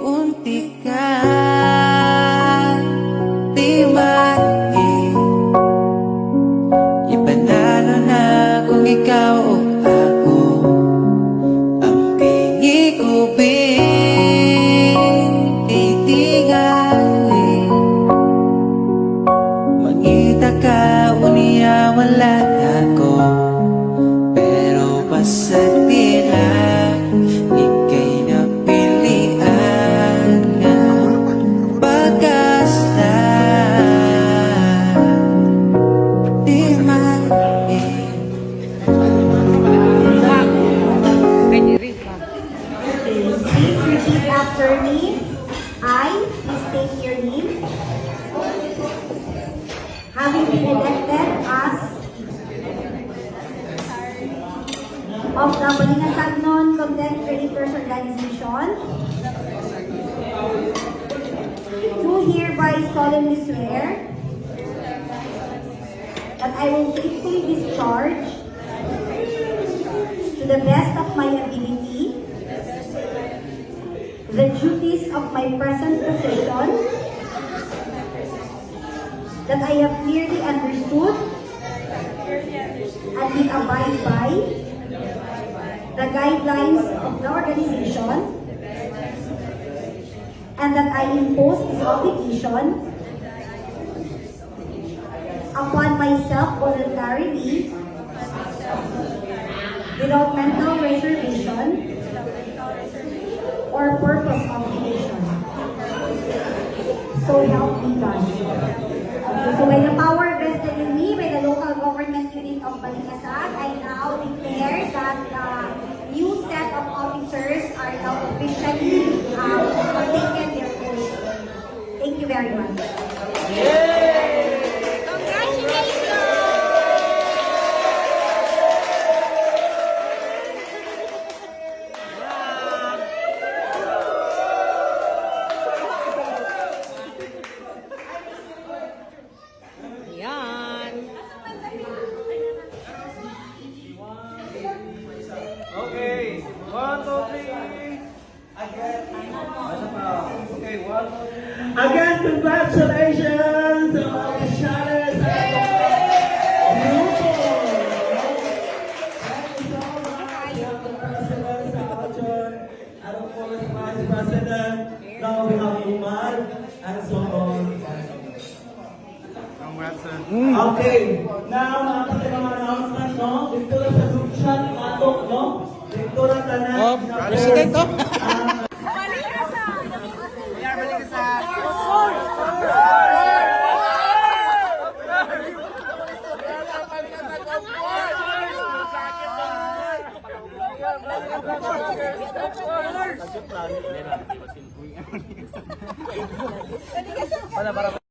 Unti ka di maing ipanalo na kung ikaw o ako ang pinikubing titingalin. Mangita ka unya wala ako, pero pasag tira ikay napilian nga pagkasta di maing. Please repeat after me. I, please state your name. Having been elected as of the Balingan-Sagnon Content Creditors Organization, do hereby solemnly swear that I will faithfully discharge to the best of my ability the duties of my present position that I have clearly understood and will abide by the guidelines of the organization, and that I impose this obligation upon myself voluntarily without mental reservation or purpose of evasion. So help me God. So by the power vested in me by the local government unit of Balingasag, I now declare that the new set of officers are now officially taken their oath. Thank you very much. Okay, 1, 2, 3. Again. Okay, 1, 2, 3. Again, congratulations, mga Shatters. Thank you so much, the President Saljon, and of course, Vice President. Now we have Umar and so on. Congrats, sir. Okay, now mga announcement, no? Dito na sa group chat, atok, no? Dito na tanan. President, oh. Para